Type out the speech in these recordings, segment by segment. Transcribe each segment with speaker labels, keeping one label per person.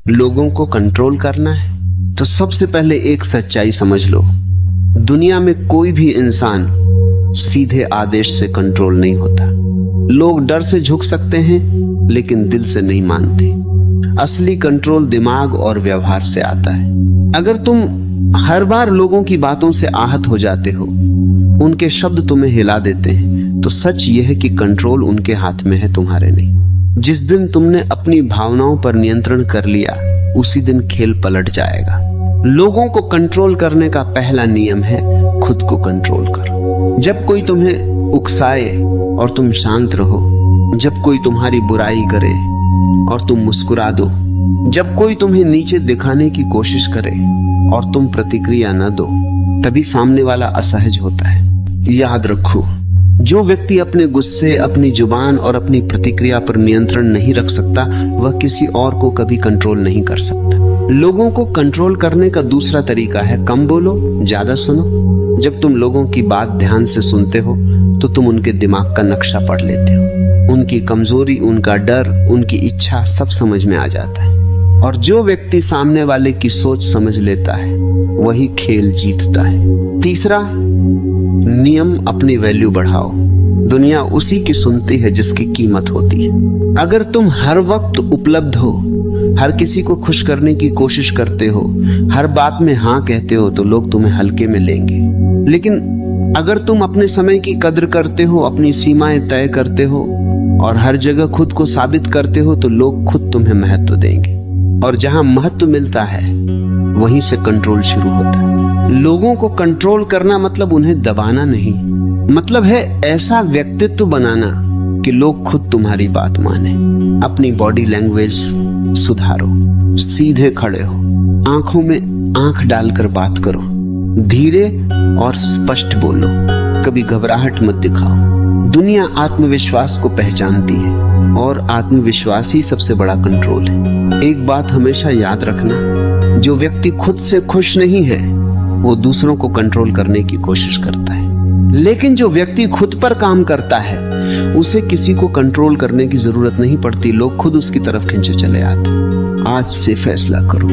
Speaker 1: लोगों को कंट्रोल करना है तो सबसे पहले एक सच्चाई समझ लो, दुनिया में कोई भी इंसान सीधे आदेश से कंट्रोल नहीं होता। लोग डर से झुक सकते हैं लेकिन दिल से नहीं मानते। असली कंट्रोल दिमाग और व्यवहार से आता है। अगर तुम हर बार लोगों की बातों से आहत हो जाते हो, उनके शब्द तुम्हें हिला देते हैं, तो सच यह है कि कंट्रोल उनके हाथ में है, तुम्हारे नहीं। जिस दिन तुमने अपनी भावनाओं पर नियंत्रण कर लिया, उसी दिन खेल पलट जाएगा। लोगों को कंट्रोल करने का पहला नियम है खुद को कंट्रोल करो। जब कोई तुम्हें उकसाए और तुम शांत रहो, जब कोई तुम्हारी बुराई करे और तुम मुस्कुरा दो, जब कोई तुम्हें नीचे दिखाने की कोशिश करे और तुम प्रतिक्रिया न दो, तभी सामने वाला असहज होता है। याद रखो, जो व्यक्ति अपने गुस्से, अपनी जुबान और अपनी प्रतिक्रिया पर नियंत्रण नहीं रख सकता, वह किसी और को कभी कंट्रोल नहीं कर सकता। लोगों को कंट्रोल करने का दूसरा तरीका है कम बोलो, ज्यादा सुनो। जब तुम लोगों की बात ध्यान से सुनते हो तो तुम उनके दिमाग का नक्शा पढ़ लेते हो। उनकी कमजोरी, उनका डर, उनकी इच्छा सब समझ में आ जाता है। और जो व्यक्ति सामने वाले की सोच समझ लेता है, वही खेल जीतता है। तीसरा नियम, अपनी वैल्यू बढ़ाओ। दुनिया उसी की सुनती है जिसकी कीमत होती है। अगर तुम हर वक्त उपलब्ध हो, हर किसी को खुश करने की कोशिश करते हो, हर बात में हाँ कहते हो, तो लोग तुम्हें हल्के में लेंगे। लेकिन अगर तुम अपने समय की कद्र करते हो, अपनी सीमाएं तय करते हो और हर जगह खुद को साबित करते हो, तो लोग खुद तुम्हें महत्व देंगे। और जहां महत्व मिलता है, वहीं से कंट्रोल शुरू होता है। लोगों को कंट्रोल करना मतलब उन्हें दबाना नहीं, मतलब है ऐसा व्यक्तित्व बनाना कि लोग खुद तुम्हारी बात माने। अपनी बॉडी लैंग्वेज सुधारो, सीधे खड़े हो, आंखों में आंख डालकर बात करो, धीरे और स्पष्ट बोलो, कभी घबराहट मत दिखाओ। दुनिया आत्मविश्वास को पहचानती है और आत्मविश्वास ही सबसे बड़ा कंट्रोल है। एक बात हमेशा याद रखना, जो व्यक्ति खुद से खुश नहीं है, वो दूसरों को कंट्रोल करने की कोशिश करता है। लेकिन जो व्यक्ति खुद पर काम करता है, उसे किसी को कंट्रोल करने की जरूरत नहीं पड़ती। लोग खुद उसकी तरफ खींचे चले आते। आज से फैसला करो,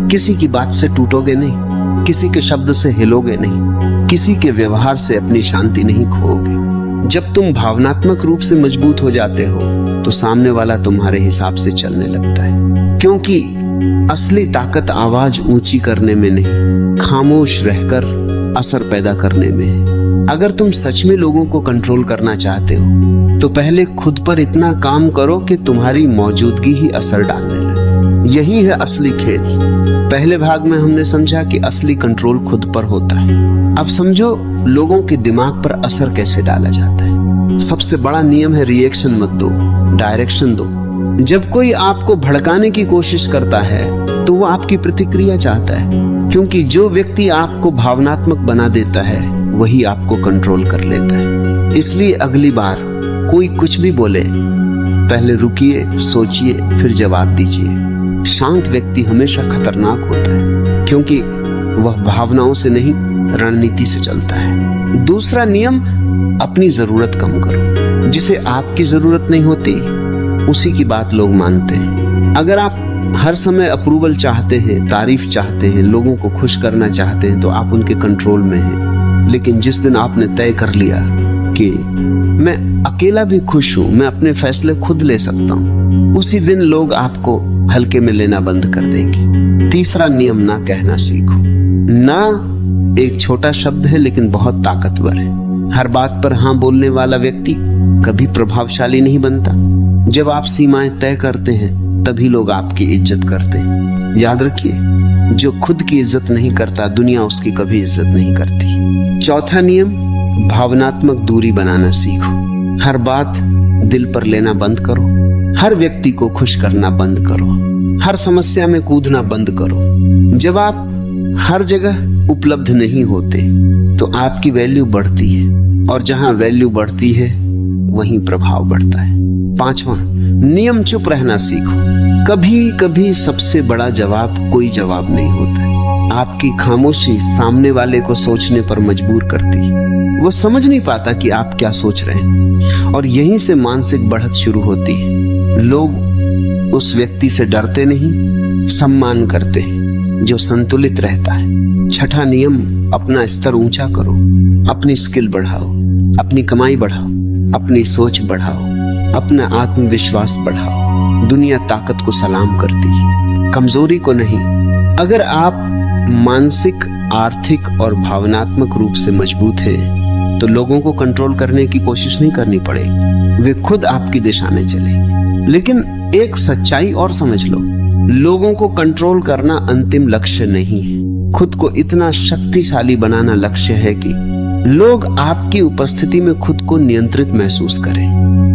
Speaker 1: किसी की बात से टूटोगे नहीं, किसी के शब्द से हिलोगे नहीं, किसी के व्यवहार से अपनी शांति नहीं खोओगे। जब तुम भावनात्मक रूप से मजबूत हो जाते हो, तो सामने वाला तुम्हारे हिसाब से चलने लगता है। क्योंकि असली ताकत आवाज ऊंची करने में नहीं, खामोश रहकर असर पैदा करने में है। अगर तुम सच में लोगों को कंट्रोल करना चाहते हो, तो पहले खुद पर इतना काम करो कि तुम्हारी मौजूदगी ही असर डालने लगे। यही है असली खेल। पहले भाग में हमने समझा कि असली कंट्रोल खुद पर होता है। अब समझो लोगों के दिमाग पर असर कैसे डाला जाता है। सबसे बड़ा नियम है रिएक्शन मत दो, डायरेक्शन दो। जब कोई आपको भड़काने की कोशिश करता है, तो वो आपकी प्रतिक्रिया चाहता है, क्योंकि जो व्यक्ति आपको भावनात्मक बना देता है, वही आपको कंट्रोल कर लेता है। इसलिए अगली बार कोई कुछ भी बोले, पहले रुकिए, सोचिए, फिर जवाब दीजिए। शांत व्यक्ति हमेशा खतरनाक होता है, क्योंकि वह भावनाओं से नहीं, रणनीति से चलता है। दूसरा नियम, अपनी जरूरत कम करो। जिसे आपकी जरूरत नहीं होती, उसी की बात लोग मानते हैं। अगर आप हर समय अप्रूवल चाहते हैं, तारीफ चाहते हैं, लोगों को खुश करना चाहते हैं, तो आप उनके कंट्रोल में हैं। लेकिन जिस दिन आपने तय कर लिया कि मैं अकेला भी खुश हूं, मैं अपने फैसले खुद ले सकता हूं, उसी दिन लोग आपको हल्के में लेना बंद कर देंगे। तीसरा नियम, ना कहना सीखो। ना एक छोटा शब्द है, लेकिन बहुत ताकतवर है। हर बात पर हाँ बोलने वाला व्यक्ति कभी प्रभावशाली नहीं बनता। जब आप सीमाएं तय करते हैं, तभी लोग आपकी इज्जत करते हैं। याद रखिए, जो खुद की इज्जत नहीं करता, दुनिया उसकी कभी इज्जत नहीं करती। चौथा नियम, भावनात्मक दूरी बनाना सीखो। हर बात दिल पर लेना बंद करो, हर व्यक्ति को खुश करना बंद करो, हर समस्या में कूदना बंद करो। जब आप हर जगह उपलब्ध नहीं होते, तो आपकी वैल्यू बढ़ती है, और जहां वैल्यू बढ़ती है, वहीं प्रभाव बढ़ता है। पांचवा नियम, चुप रहना सीखो। कभी कभी सबसे बड़ा जवाब कोई जवाब नहीं होता है। आपकी खामोशी सामने वाले को सोचने पर मजबूर करती है। वो समझ नहीं पाता कि आप क्या सोच रहे हैं, और यहीं से मानसिक बढ़त शुरू होती है। लोग उस व्यक्ति से डरते नहीं, सम्मान करते हैं जो संतुलित रहता है। छठा नियम, अपना स्तर ऊंचा करो, अपनी स्किल बढ़ाओ, अपनी कमाई बढ़ाओ, अपनी सोच बढ़ाओ, अपना आत्मविश्वास बढ़ाओ। दुनिया ताकत को सलाम करती है, कमजोरी को नहीं। अगर आप मानसिक, आर्थिक और भावनात्मक रूप से मजबूत हैं, तो लोगों को कंट्रोल करने की कोशिश नहीं करनी पड़ेगी, वे खुद आपकी दिशा में चलेंगे। लेकिन एक सच्चाई और समझ लो, लोगों को कंट्रोल करना अंतिम लक्ष्य नहीं है। खुद को इतना शक्तिशाली बनाना लक्ष्य है कि लोग आपकी उपस्थिति में खुद को नियंत्रित महसूस करें।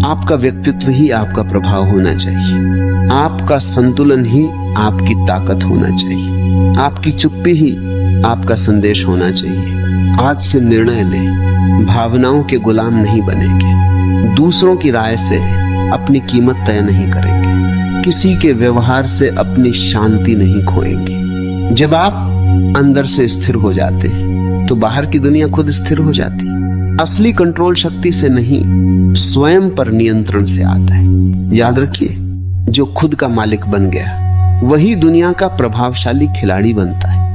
Speaker 1: आपका व्यक्तित्व ही आपका प्रभाव होना चाहिए, आपका संतुलन ही आपकी ताकत होना चाहिए, आपकी चुप्पी ही आपका संदेश होना चाहिए। आज से निर्णय लें, भावनाओं के गुलाम नहीं बनेंगे, दूसरों की राय से अपनी कीमत तय नहीं करेंगे, किसी के व्यवहार से अपनी शांति नहीं खोएंगे। जब आप अंदर से स्थिर हो जाते हैं तो बाहर की दुनिया खुद स्थिर हो जाती है। असली कंट्रोल शक्ति से नहीं, स्वयं पर नियंत्रण से आता है। याद रखिए, जो खुद का मालिक बन गया वही दुनिया का प्रभावशाली खिलाड़ी बनता है।